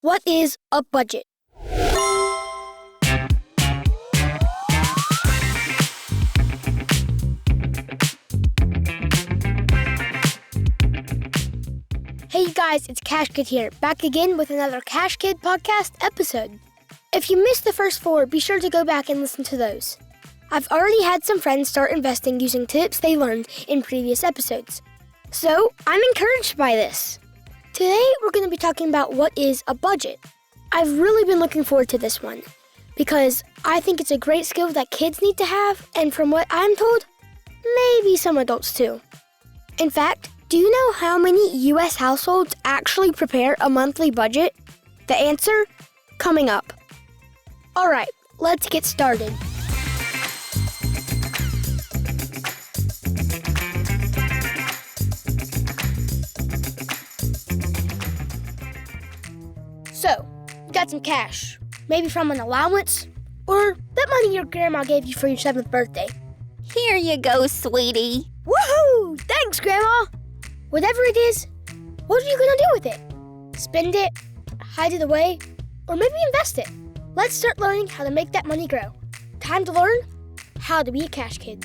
What is a budget? Hey guys, it's Cash Kid here, back again with another Cash Kid podcast episode. If you missed the first 4, be sure to go back and listen to those. I've already had some friends start investing using tips they learned in previous episodes. So, I'm encouraged by this. Today, we're going to be talking about what is a budget. I've really been looking forward to this one because I think it's a great skill that kids need to have, and from what I'm told, maybe some adults too. In fact, do you know how many U.S. households actually prepare a monthly budget? The answer? Coming up. All right, let's get started. So, you got some cash, maybe from an allowance, or that money your grandma gave you for your 7th birthday. Here you go, sweetie. Woohoo! Thanks, Grandma! Whatever it is, what are you gonna do with it? Spend it, hide it away, or maybe invest it? Let's start learning how to make that money grow. Time to learn how to be a cash kid.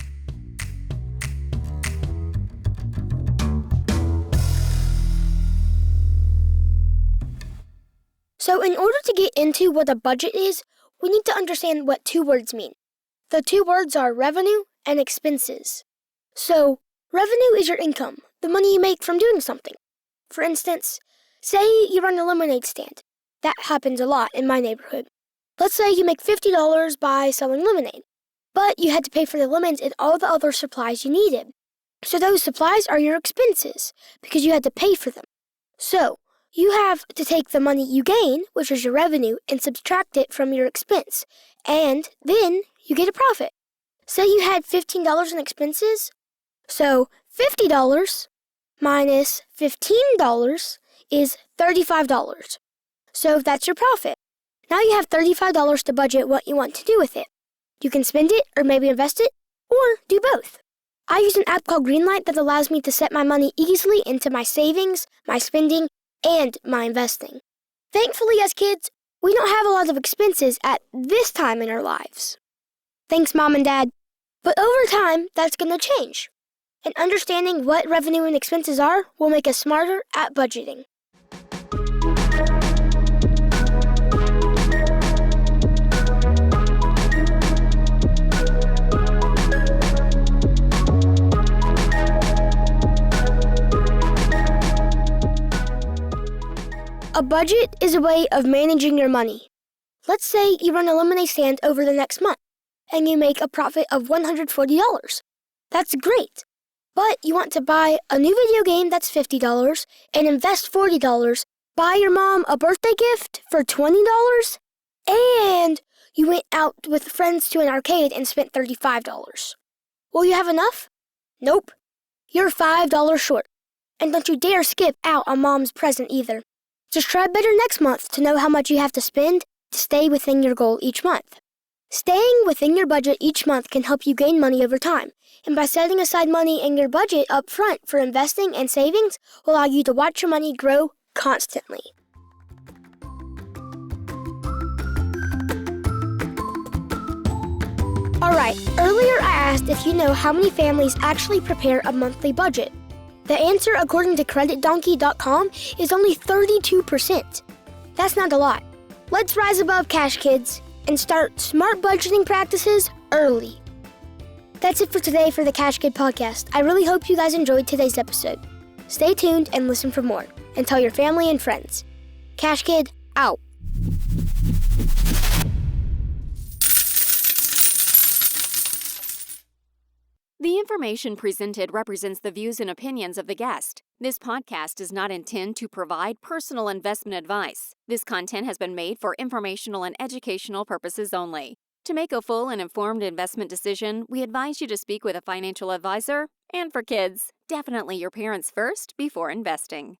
So in order to get into what a budget is, we need to understand what 2 words mean. The 2 words are revenue and expenses. So, revenue is your income, the money you make from doing something. For instance, say you run a lemonade stand. That happens a lot in my neighborhood. Let's say you make $50 by selling lemonade, but you had to pay for the lemons and all the other supplies you needed. So those supplies are your expenses because you had to pay for them. So, you have to take the money you gain, which is your revenue, and subtract it from your expense. And then you get a profit. Say you had $15 in expenses. So $50 minus $15 is $35. So that's your profit. Now you have $35 to budget what you want to do with it. You can spend it or maybe invest it or do both. I use an app called Greenlight that allows me to set my money easily into my savings, my spending, and my investing. Thankfully, as kids, we don't have a lot of expenses at this time in our lives. Thanks, Mom and Dad. But over time, that's going to change. And understanding what revenue and expenses are will make us smarter at budgeting. A budget is a way of managing your money. Let's say you run a lemonade stand over the next month, and you make a profit of $140. That's great. But you want to buy a new video game that's $50 and invest $40, buy your mom a birthday gift for $20, and you went out with friends to an arcade and spent $35. Will you have enough? Nope. You're $5 short. And don't you dare skip out on mom's present either. Just try better next month to know how much you have to spend to stay within your goal each month. Staying within your budget each month can help you gain money over time, and by setting aside money in your budget up front for investing and savings will allow you to watch your money grow constantly. Alright, earlier I asked if you know how many families actually prepare a monthly budget. The answer, according to creditdonkey.com, is only 32%. That's not a lot. Let's rise above cash kids and start smart budgeting practices early. That's it for today for the Cash Kid podcast. I really hope you guys enjoyed today's episode. Stay tuned and listen for more. And tell your family and friends. Cash Kid, out. The information presented represents the views and opinions of the guest. This podcast does not intend to provide personal investment advice. This content has been made for informational and educational purposes only. To make a full and informed investment decision, we advise you to speak with a financial advisor. And for kids, definitely your parents first before investing.